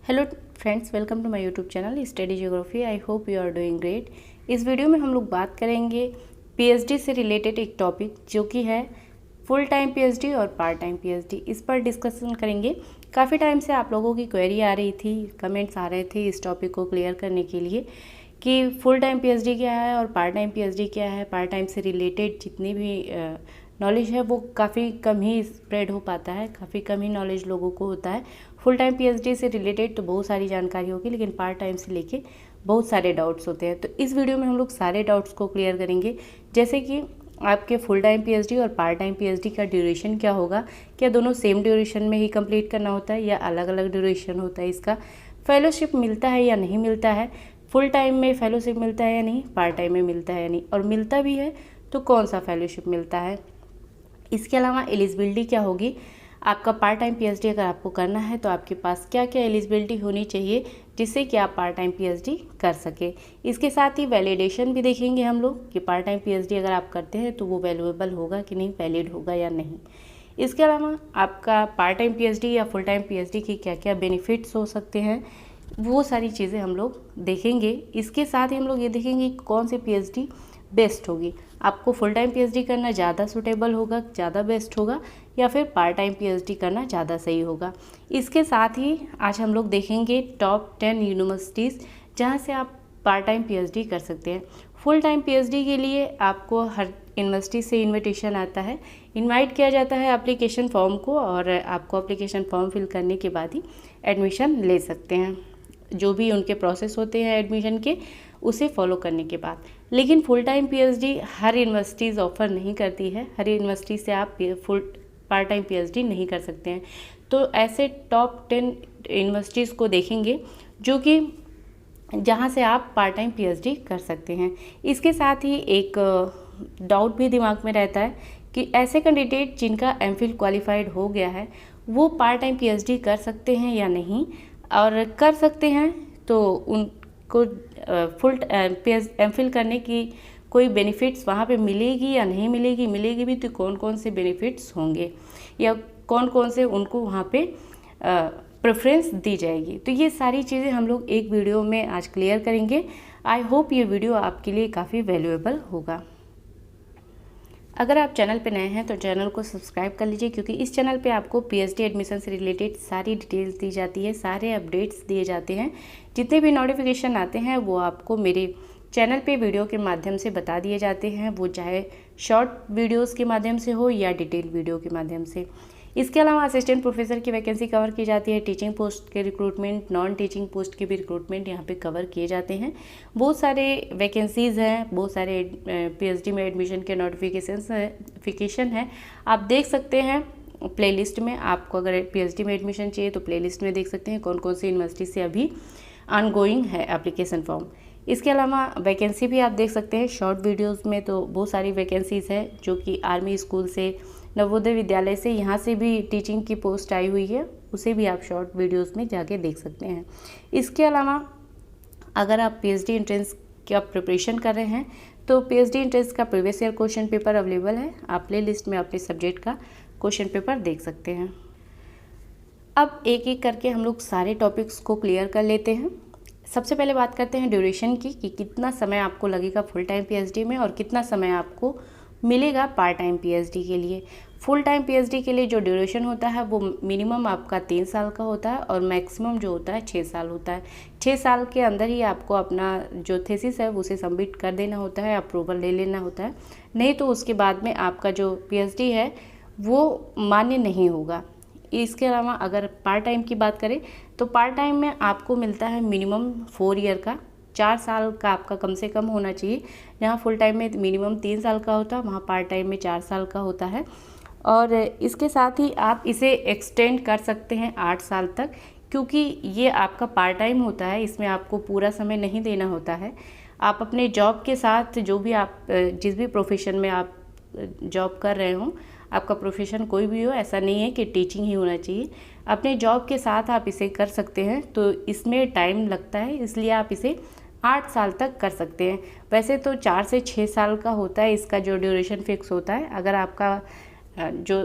Hello friends, welcome to my YouTube channel study geography. I hope you are doing great. इस video में हम लोग बात करेंगे पीएचडी से रिलेटेड एक टॉपिक जो कि है फुल टाइम पीएचडी और पार्ट टाइम पीएचडी। इस पर डिस्कशन करेंगे। काफ़ी टाइम से आप लोगों की क्वेरी आ रही थी, कमेंट्स आ रहे थे इस टॉपिक को क्लियर करने के लिए कि फुल टाइम पीएचडी क्या है और पार्ट टाइम पीएचडी क्या है। पार्ट टाइम से रिलेटेड जितनी भी नॉलेज है वो काफ़ी कम ही स्प्रेड हो पाता है, काफ़ी कम ही नॉलेज लोगों को होता है। फुल टाइम पीएचडी से रिलेटेड तो बहुत सारी जानकारी होगी, लेकिन पार्ट टाइम से लेके बहुत सारे डाउट्स होते हैं। तो इस वीडियो में हम लोग सारे डाउट्स को क्लियर करेंगे, जैसे कि आपके फुल टाइम पीएचडी और पार्ट टाइम पीएचडी का ड्यूरेशन क्या होगा, क्या दोनों सेम ड्यूरेशन में ही कंप्लीट करना होता है या अलग अलग ड्यूरेशन होता है, इसका फेलोशिप मिलता है या नहीं मिलता है, फुल टाइम में फेलोशिप मिलता है या नहीं, पार्ट टाइम में मिलता है या नहीं, और मिलता भी है तो कौन सा फेलोशिप मिलता है। इसके अलावा एलिजिबिलिटी क्या होगी, आपका पार्ट टाइम पीएचडी अगर आपको करना है तो आपके पास क्या क्या एलिजिबिलिटी होनी चाहिए जिससे कि आप पार्ट टाइम पीएचडी कर सके। इसके साथ ही वैलिडेशन भी देखेंगे हम लोग कि पार्ट टाइम पीएचडी अगर आप करते हैं तो वो वैल्यूएबल होगा कि नहीं, वैलिड होगा या नहीं। इसके अलावा आपका पार्ट टाइम पीएचडी या फुल टाइम पीएचडी की क्या क्या बेनिफिट्स हो सकते हैं, वो सारी चीज़ें हम लोग देखेंगे। इसके साथ ही हम लोग ये देखेंगे कौन सी पीएचडी बेस्ट होगी, आपको फुल टाइम पीएचडी करना ज़्यादा सूटेबल होगा, ज़्यादा बेस्ट होगा, या फिर पार्ट टाइम पीएचडी करना ज़्यादा सही होगा। इसके साथ ही आज हम लोग देखेंगे टॉप 10 यूनिवर्सिटीज़ जहाँ से आप पार्ट टाइम पीएचडी कर सकते हैं। फुल टाइम पीएचडी के लिए आपको हर यूनिवर्सिटी से इनविटेशन आता है, इनवाइट किया जाता है एप्लीकेशन फॉर्म को, और आपको एप्लीकेशन फॉर्म फिल करने के बाद ही एडमिशन ले सकते हैं। जो भी उनके प्रोसेस होते हैं एडमिशन के, उसे फॉलो करने के बाद। लेकिन फुल टाइम पीएचडी हर यूनिवर्सिटीज़ ऑफ़र नहीं करती है, हर यूनिवर्सिटी से आप पार्ट टाइम पीएचडी नहीं कर सकते हैं। तो ऐसे टॉप 10 यूनिवर्सिटीज़ को देखेंगे जो कि जहाँ से आप पार्ट टाइम पीएचडी कर सकते हैं। इसके साथ ही एक डाउट भी दिमाग में रहता है कि ऐसे कैंडिडेट जिनका एमफिल क्वालिफाइड हो गया है वो पार्ट टाइम पीएचडी कर सकते हैं या नहीं, और कर सकते हैं तो उनको फुल एमफिल करने की कोई बेनिफिट्स वहाँ पे मिलेगी या नहीं मिलेगी, मिलेगी भी तो कौन कौन से बेनिफिट्स होंगे या कौन कौन से उनको वहाँ पे प्रेफरेंस दी जाएगी। तो ये सारी चीज़ें हम लोग एक वीडियो में आज क्लियर करेंगे। आई होप ये वीडियो आपके लिए काफ़ी वैल्यूएबल होगा। अगर आप चैनल पे नए हैं तो चैनल को सब्सक्राइब कर लीजिए, क्योंकि इस चैनल पे आपको पीएचडी एडमिशन से रिलेटेड सारी डिटेल्स दी जाती है, सारे अपडेट्स दिए जाते हैं। जितने भी नोटिफिकेशन आते हैं वो आपको मेरे चैनल पे वीडियो के माध्यम से बता दिए जाते हैं, वो चाहे शॉर्ट वीडियोस के माध्यम से हो या डिटेल वीडियो के माध्यम से। इसके अलावा असिस्टेंट प्रोफेसर की वैकेंसी कवर की जाती है, टीचिंग पोस्ट के रिक्रूटमेंट, नॉन टीचिंग पोस्ट के भी रिक्रूटमेंट यहाँ पे कवर किए जाते हैं। बहुत सारे वैकेंसीज़ हैं, बहुत सारे पीएचडी में एडमिशन के नोटिफिकेशन है, आप देख सकते हैं प्लेलिस्ट में। आपको अगर पीएचडी में एडमिशन चाहिए तो प्लेलिस्ट में देख सकते हैं कौन कौन सी यूनिवर्सिटी से अभी ऑनगोइंग है एप्लीकेशन फॉर्म। इसके अलावा वैकेंसी भी आप देख सकते हैं शॉर्ट वीडियोस में, तो बहुत सारी वैकेंसीज़ है जो कि आर्मी स्कूल से, नवोदय विद्यालय से, यहाँ से भी टीचिंग की पोस्ट आई हुई है, उसे भी आप शॉर्ट वीडियोस में जाके देख सकते हैं। इसके अलावा अगर आप पीएचडी एंट्रेंस का प्रिपरेशन कर रहे हैं तो पीएचडी एंट्रेंस का previous year question paper available है, आप प्ले लिस्ट में अपने सब्जेक्ट का क्वेश्चन पेपर देख सकते हैं। अब एक एक करके हम लोग सारे टॉपिक्स को क्लियर कर लेते हैं। सबसे पहले बात करते हैं ड्यूरेशन की कि कितना समय आपको लगेगा फुल टाइम पीएचडी में और कितना समय आपको मिलेगा पार्ट टाइम पीएचडी के लिए। फुल टाइम पीएचडी के लिए जो ड्यूरेशन होता है वो मिनिमम आपका 3 साल का होता है और मैक्सिमम जो होता है 6 साल होता है। 6 साल के अंदर ही आपको अपना जो थीसिस है उसे सबमिट कर देना होता है, अप्रूवल ले लेना होता है, नहीं तो उसके बाद में आपका जो पीएचडी है वो मान्य नहीं होगा। इसके अलावा अगर पार्ट टाइम की बात करें तो पार्ट टाइम में आपको मिलता है मिनिमम 4 ईयर का, 4 साल का आपका कम से कम होना चाहिए। जहाँ फुल टाइम में मिनिमम 3 साल का होता है, वहाँ पार्ट टाइम में 4 साल का होता है। और इसके साथ ही आप इसे एक्सटेंड कर सकते हैं 8 साल तक, क्योंकि ये आपका पार्ट टाइम होता है, इसमें आपको पूरा समय नहीं देना होता है। आप अपने जॉब के साथ जो भी आप जिस भी प्रोफेशन में आप जॉब कर रहे हों, आपका प्रोफेशन कोई भी हो, ऐसा नहीं है कि टीचिंग ही होना चाहिए, अपने जॉब के साथ आप इसे कर सकते हैं। तो इसमें टाइम लगता है, इसलिए आप इसे 8 साल तक कर सकते हैं। वैसे तो 4 से 6 साल का होता है इसका जो ड्यूरेशन फिक्स होता है। अगर आपका जो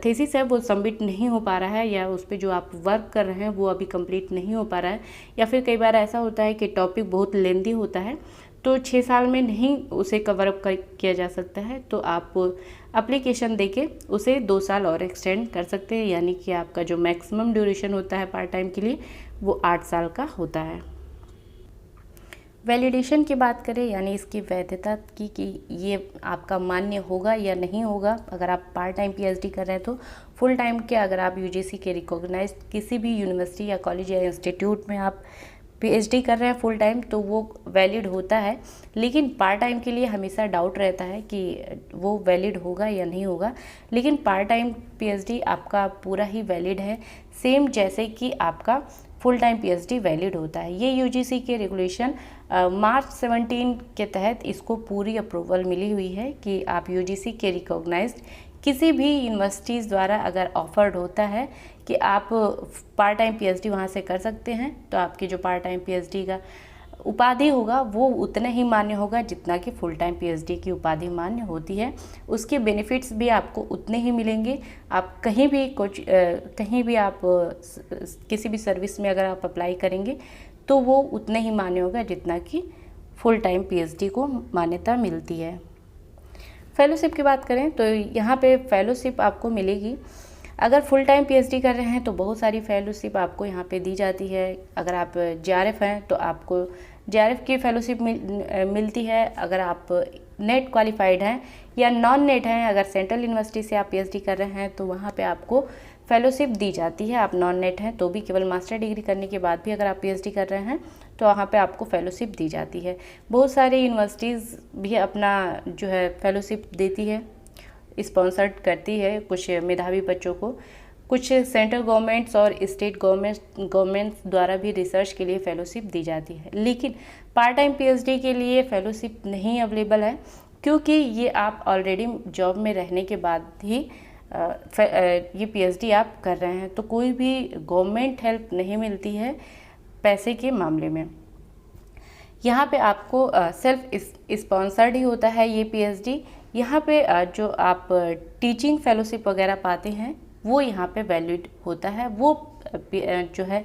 थीसिस है वो सबमिट नहीं हो पा रहा है, या उस पर जो आप वर्क कर रहे हैं वो अभी कंप्लीट नहीं हो पा रहा है, या फिर कई बार ऐसा होता है कि टॉपिक बहुत लेंदी होता है तो 6 साल में नहीं उसे कवर अप किया जा सकता है, तो आप एप्लीकेशन देके उसे 2 साल और एक्सटेंड कर सकते हैं, यानी कि आपका जो मैक्सिमम ड्यूरेशन होता है पार्ट टाइम के लिए वो 8 साल का होता है। वैलिडेशन की बात करें, यानी इसकी वैधता की कि ये आपका मान्य होगा या नहीं होगा। अगर आप पार्ट टाइम पीएचडी कर रहे हैं तो फुल टाइम के अगर आप यूजीसी के रिकॉग्नाइज्ड किसी भी यूनिवर्सिटी या कॉलेज या इंस्टीट्यूट में आप पीएचडी कर रहे हैं फुल टाइम तो वो वैलिड होता है, लेकिन पार्ट टाइम के लिए हमेशा डाउट रहता है कि वो वैलिड होगा या नहीं होगा। लेकिन पार्ट टाइम पीएचडी आपका पूरा ही वैलिड है, सेम जैसे कि आपका फुल टाइम पीएचडी वैलिड होता है। ये यूजीसी के रेगुलेशन मार्च 17 के तहत इसको पूरी अप्रूवल मिली हुई है कि आप यूजीसी के रिकॉग्नाइज्ड किसी भी यूनिवर्सिटीज़ द्वारा अगर ऑफर्ड होता है कि आप पार्ट टाइम पीएचडी वहाँ से कर सकते हैं, तो आपकी जो पार्ट टाइम पीएचडी का उपाधि होगा वो उतना ही मान्य होगा जितना कि फुल टाइम पीएचडी की उपाधि मान्य होती है। उसके बेनिफिट्स भी आपको उतने ही मिलेंगे। आप कहीं भी आप किसी भी सर्विस में अगर आप अप्लाई करेंगे तो वो उतने ही मान्य होगा जितना कि फुल टाइम पीएचडी को मान्यता मिलती है। फेलोशिप की बात करें तो यहाँ पे फेलोशिप आपको मिलेगी। अगर फुल टाइम पीएचडी कर रहे हैं तो बहुत सारी फेलोशिप आपको यहाँ पे दी जाती है। अगर आप जेआरएफ हैं तो आपको जेआरएफ की फेलोशिप मिलती है। अगर आप नेट क्वालिफाइड हैं या नॉन नेट हैं, अगर सेंट्रल यूनिवर्सिटी से आप पीएचडी कर रहे हैं तो वहाँ पे आपको फेलोशिप दी जाती है। आप नॉन नेट हैं तो भी केवल मास्टर डिग्री करने के बाद भी अगर आप पीएचडी कर रहे हैं तो वहाँ पे आपको फेलोशिप दी जाती है। बहुत सारी यूनिवर्सिटीज़ भी अपना जो है फेलोशिप देती है, स्पॉन्सर्ड करती है कुछ मेधावी बच्चों को। कुछ सेंट्रल गवर्नमेंट्स और स्टेट गवर्नमेंट्स द्वारा भी रिसर्च के लिए फेलोशिप दी जाती है, लेकिन पार्ट टाइम पीएचडी के लिए फेलोशिप नहीं अवेलेबल है, क्योंकि ये आप ऑलरेडी जॉब में रहने के बाद ही ये पीएचडी आप कर रहे हैं, तो कोई भी गवर्नमेंट हेल्प नहीं मिलती है पैसे के मामले में। यहाँ पे आपको सेल्फ स्पॉन्सर्ड ही होता है ये पीएचडी। यहाँ पे जो आप टीचिंग फेलोशिप वगैरह पाते हैं वो यहाँ पे वैलिड होता है। वो जो है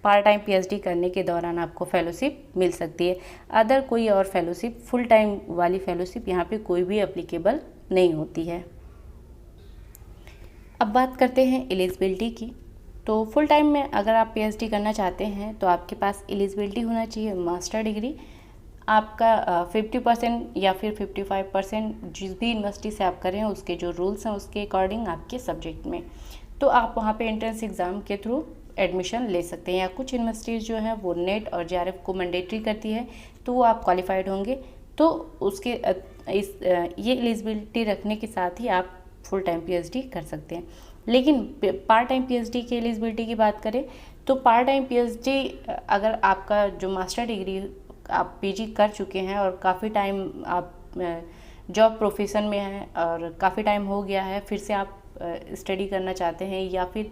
पार्ट टाइम पीएचडी करने के दौरान आपको फेलोशिप मिल सकती है। अदर कोई और फेलोशिप, फुल टाइम वाली फेलोशिप यहाँ पे कोई भी एप्लीकेबल नहीं होती है। अब बात करते हैं एलिजिबिलिटी की। तो फुल टाइम में अगर आप पीएचडी करना चाहते हैं तो आपके पास एलिजिबिलिटी होना चाहिए मास्टर डिग्री। आपका 50% या फिर 55% जिस भी यूनिवर्सिटी से आप करें उसके जो रूल्स हैं उसके अकॉर्डिंग आपके सब्जेक्ट में, तो आप वहाँ पे एंट्रेंस एग्ज़ाम के थ्रू एडमिशन ले सकते हैं। या कुछ यूनिवर्सिटीज़ जो हैं वो नेट और जेआरएफ को मैंडेटरी करती है, तो वो आप क्वालिफाइड होंगे तो उसके ये एलिजिबिलिटी रखने के साथ ही आप फुल टाइम पीएचडी कर सकते हैं। लेकिन पार्ट टाइम पीएचडी की एलिजिबिलिटी की बात करें तो पार्ट टाइम पीएचडी अगर आपका जो मास्टर डिग्री आप पीजी कर चुके हैं और काफ़ी टाइम आप जॉब प्रोफेशन में हैं और काफ़ी टाइम हो गया है, फिर से आप स्टडी करना चाहते हैं या फिर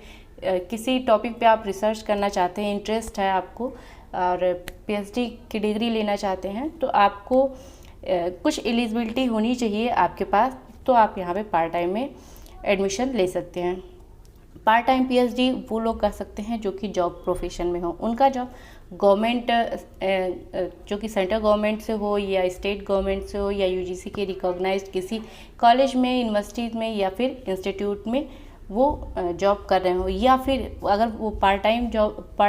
किसी टॉपिक पे आप रिसर्च करना चाहते हैं, इंटरेस्ट है आपको और पीएचडी की डिग्री लेना चाहते हैं, तो आपको कुछ एलिजिबिलिटी होनी चाहिए आपके पास, तो आप यहाँ पे पार्ट टाइम में एडमिशन ले सकते हैं। पार्ट टाइम पीएचडी वो लोग कर सकते हैं जो कि जॉब प्रोफेशन में हो। उनका जॉब गवर्नमेंट जो कि सेंट्रल गवर्नमेंट से हो या स्टेट गवर्नमेंट से हो या यूजीसी के रिकॉग्नाइज्ड किसी कॉलेज में, यूनिवर्सिटी में या फिर इंस्टीट्यूट में वो जॉब कर रहे हो, या फिर अगर वो पार्ट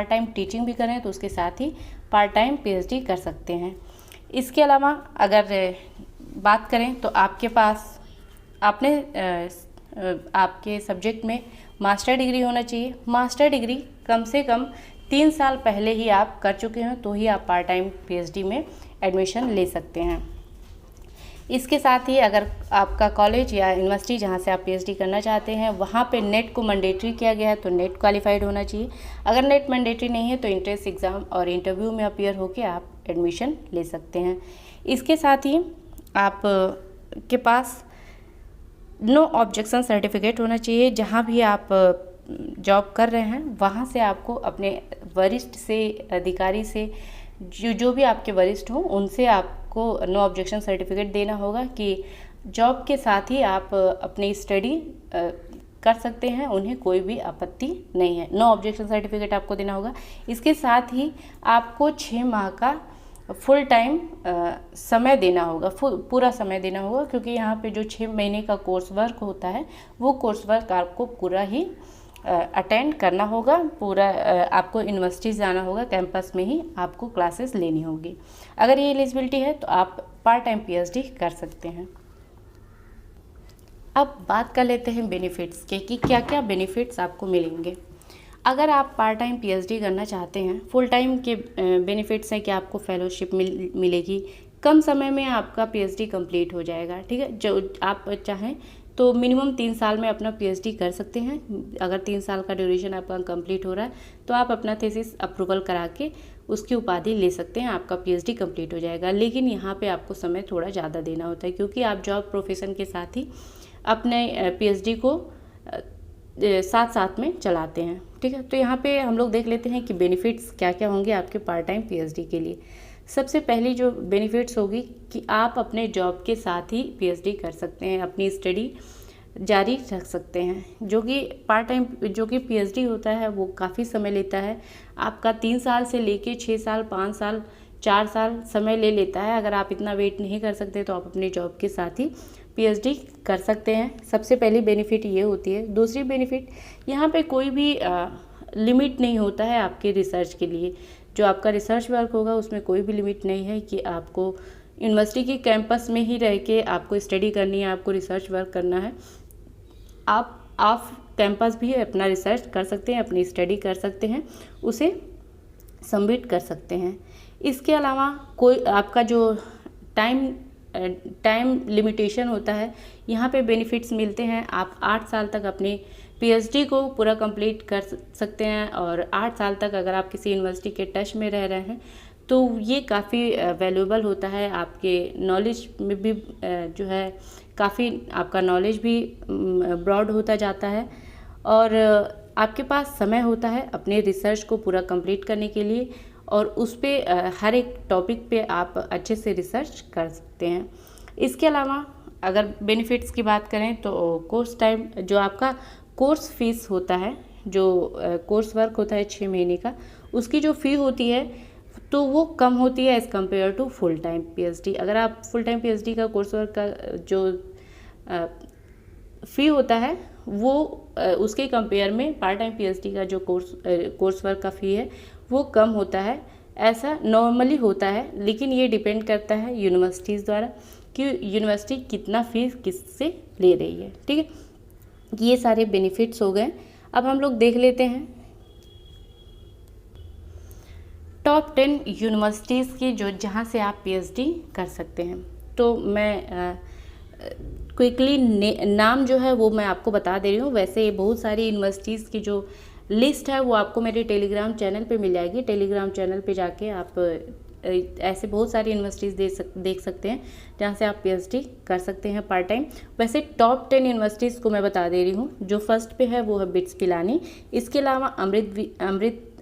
टाइम टीचिंग भी कर रहे हैं तो उसके साथ ही पार्ट टाइम पीएचडी कर सकते हैं। इसके अलावा अगर बात करें तो आपके पास आपके सब्जेक्ट में मास्टर डिग्री होना चाहिए। मास्टर डिग्री कम से कम 3 साल पहले ही आप कर चुके हैं तो ही आप पार्ट टाइम पीएचडी में एडमिशन ले सकते हैं। इसके साथ ही अगर आपका कॉलेज या यूनिवर्सिटी जहाँ से आप पीएचडी करना चाहते हैं वहाँ पे नेट को मैंडेटरी किया गया है तो नेट क्वालिफाइड होना चाहिए। अगर नेट मैंडेटरी नहीं है तो एंट्रेंस एग्ज़ाम और इंटरव्यू में अपीयर होकर आप एडमिशन ले सकते हैं। इसके साथ ही आप के पास नो ऑब्जेक्शन सर्टिफिकेट होना चाहिए। जहाँ भी आप जॉब कर रहे हैं वहाँ से आपको अपने वरिष्ठ से, अधिकारी से, जो भी आपके वरिष्ठ हों उनसे आपको नो ऑब्जेक्शन सर्टिफिकेट देना होगा कि जॉब के साथ ही आप अपनी स्टडी कर सकते हैं, उन्हें कोई भी आपत्ति नहीं है। नो ऑब्जेक्शन सर्टिफिकेट आपको देना होगा। इसके साथ ही आपको 6 माह का फुल टाइम समय देना होगा, पूरा समय देना होगा, क्योंकि यहाँ पे जो 6 महीने का कोर्स वर्क होता है वो कोर्स वर्क आपको पूरा ही अटेंड करना होगा। पूरा आपको यूनिवर्सिटी जाना होगा, कैंपस में ही आपको क्लासेस लेनी होगी। अगर ये एलिजिबिलिटी है तो आप पार्ट टाइम पीएचडी कर सकते हैं। अब बात कर लेते हैं बेनिफिट्स के कि क्या क्या बेनिफिट्स आपको मिलेंगे अगर आप पार्ट टाइम पीएचडी करना चाहते हैं। फुल टाइम के बेनिफिट्स हैं कि आपको फेलोशिप मिलेगी, कम समय में आपका पीएचडी कंप्लीट हो जाएगा। ठीक है, जो आप चाहें तो मिनिमम 3 साल में अपना पीएचडी कर सकते हैं। अगर 3 साल का ड्यूरेशन आपका कंप्लीट हो रहा है तो आप अपना थीसिस अप्रूवल करा के उसकी उपाधि ले सकते हैं, आपका पीएचडी कंप्लीट हो जाएगा। लेकिन यहाँ पे आपको समय थोड़ा ज़्यादा देना होता है, क्योंकि आप जॉब प्रोफेशन के साथ ही अपने पीएचडी को साथ साथ में चलाते हैं। ठीक है, तो यहाँ पे हम लोग देख लेते हैं कि बेनिफिट्स क्या क्या होंगे आपके पार्ट टाइम पीएचडी के लिए। सबसे पहली जो बेनिफिट्स होगी कि आप अपने जॉब के साथ ही पीएचडी कर सकते हैं, अपनी स्टडी जारी रख सकते हैं। जो कि पार्ट टाइम जो कि पीएचडी होता है वो काफ़ी समय लेता है, आपका 3 साल से लेके 6 साल 5 साल 4 साल समय ले लेता है। अगर आप इतना वेट नहीं कर सकते तो आप अपनी जॉब के साथ ही पीएचडी कर सकते हैं। सबसे पहली बेनिफिट ये होती है। दूसरी बेनिफिट, यहाँ पे कोई भी लिमिट नहीं होता है आपके रिसर्च के लिए। जो आपका रिसर्च वर्क होगा उसमें कोई भी लिमिट नहीं है कि आपको यूनिवर्सिटी के कैंपस में ही रह के आपको स्टडी करनी है, आपको रिसर्च वर्क करना है। आप ऑफ कैंपस भी अपना रिसर्च कर सकते हैं, अपनी स्टडी कर सकते हैं, उसे सबमिट कर सकते हैं। इसके अलावा कोई आपका जो टाइम लिमिटेशन होता है, यहाँ पे बेनिफिट्स मिलते हैं। आप 8 साल तक अपनी पीएचडी को पूरा कंप्लीट कर सकते हैं, और 8 साल तक अगर आप किसी यूनिवर्सिटी के टच में रह रहे हैं तो ये काफ़ी वैल्यूएबल होता है। आपके नॉलेज में भी जो है काफ़ी आपका नॉलेज भी ब्रॉड होता जाता है, और आपके पास समय होता है अपने रिसर्च को पूरा कंप्लीट करने के लिए, और उस पर हर एक टॉपिक पे आप अच्छे से रिसर्च कर सकते हैं। इसके अलावा अगर बेनिफिट्स की बात करें तो कोर्स टाइम, जो आपका कोर्स फीस होता है, जो कोर्स वर्क होता है 6 महीने का, उसकी जो फ़ी होती है तो वो कम होती है as compare to full time PhD. अगर आप फुल टाइम पीएचडी का कोर्स वर्क का जो फ़ी होता है वो उसके कंपेयर में पार्ट टाइम पीएचडी का जो कोर्स वर्क का फ़ी है वो कम होता है। ऐसा नॉर्मली होता है, लेकिन ये डिपेंड करता है यूनिवर्सिटीज़ द्वारा कि यूनिवर्सिटी कितना फ़ीस किससे ले रही है। ठीक है, ये सारे बेनिफिट्स हो गए। अब हम लोग देख लेते हैं टॉप 10 यूनिवर्सिटीज़ की जो जहाँ से आप पीएचडी कर सकते हैं। तो मैं क्विकली नाम जो है वो मैं आपको बता दे रही हूँ। वैसे बहुत सारी यूनिवर्सिटीज़ की जो लिस्ट है वो आपको मेरे टेलीग्राम चैनल पे मिल जाएगी। टेलीग्राम चैनल पे जाके आप ऐसे बहुत सारी यूनिवर्सिटीज़ देख सकते हैं जहाँ से आप पीएचडी कर सकते हैं पार्ट टाइम। वैसे टॉप 10 यूनिवर्सिटीज़ को मैं बता दे रही हूँ। जो फर्स्ट पे है वो है बिट्स पिलानी। इसके अलावा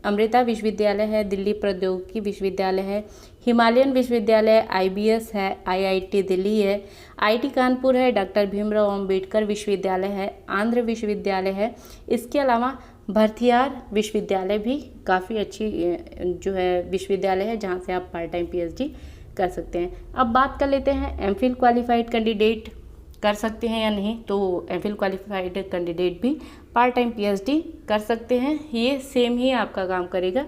अमृता विश्वविद्यालय है, दिल्ली प्रौद्योगिकी विश्वविद्यालय है, हिमालयन विश्वविद्यालय, आईबीएस है, आईआईटी दिल्ली है, आईटी कानपुर है, डॉक्टर भीमराव अंबेडकर विश्वविद्यालय है, आंध्र विश्वविद्यालय है। इसके अलावा भरथियार विश्वविद्यालय भी काफ़ी अच्छी जो है विश्वविद्यालय है जहाँ से आप पार्ट टाइम पीएचडी कर सकते हैं। अब बात कर लेते हैं एमफिल क्वालिफाइड कैंडिडेट कर सकते हैं या नहीं। तो एमफिल क्वालिफाइड कैंडिडेट भी पार्ट टाइम पीएचडी कर सकते हैं। ये सेम ही आपका काम करेगा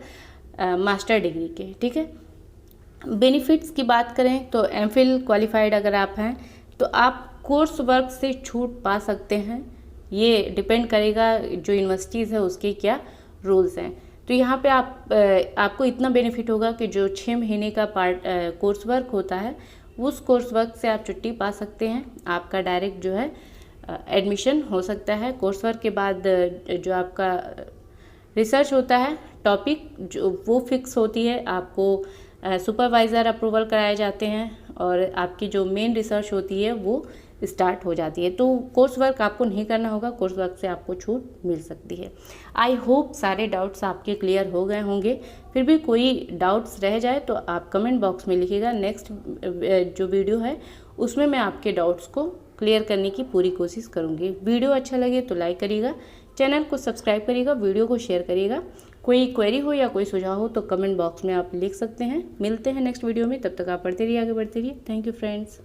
मास्टर डिग्री के। ठीक है, बेनिफिट्स की बात करें तो एमफिल क्वालिफाइड अगर आप हैं तो आप कोर्स वर्क से छूट पा सकते हैं। ये डिपेंड करेगा जो यूनिवर्सिटीज़ है उसके क्या रूल्स हैं। तो यहाँ पे आपको इतना बेनिफिट होगा कि जो 6 महीने का कोर्स वर्क होता है उस कोर्स वर्क से आप छुट्टी पा सकते हैं। आपका डायरेक्ट जो है एडमिशन हो सकता है। कोर्स वर्क के बाद जो आपका रिसर्च होता है टॉपिक जो वो फिक्स होती है, आपको सुपरवाइज़र अप्रूवल कराए जाते हैं, और आपकी जो मेन रिसर्च होती है वो स्टार्ट हो जाती है। तो कोर्स वर्क आपको नहीं करना होगा, कोर्स वर्क से आपको छूट मिल सकती है। आई होप सारे डाउट्स आपके क्लियर हो गए होंगे। फिर भी कोई डाउट्स रह जाए तो आप कमेंट बॉक्स में लिखिएगा। नेक्स्ट जो वीडियो है उसमें मैं आपके डाउट्स को क्लियर करने की पूरी कोशिश करूँगी। वीडियो अच्छा लगे तो लाइक करिएगा, चैनल को सब्सक्राइब करिएगा, वीडियो को शेयर करिएगा। कोई क्वेरी हो या कोई सुझाव हो तो कमेंट बॉक्स में आप लिख सकते हैं। मिलते हैं नेक्स्ट वीडियो में, तब तक आप पढ़ते रहिए, आगे बढ़ते रहिए। Thank you friends.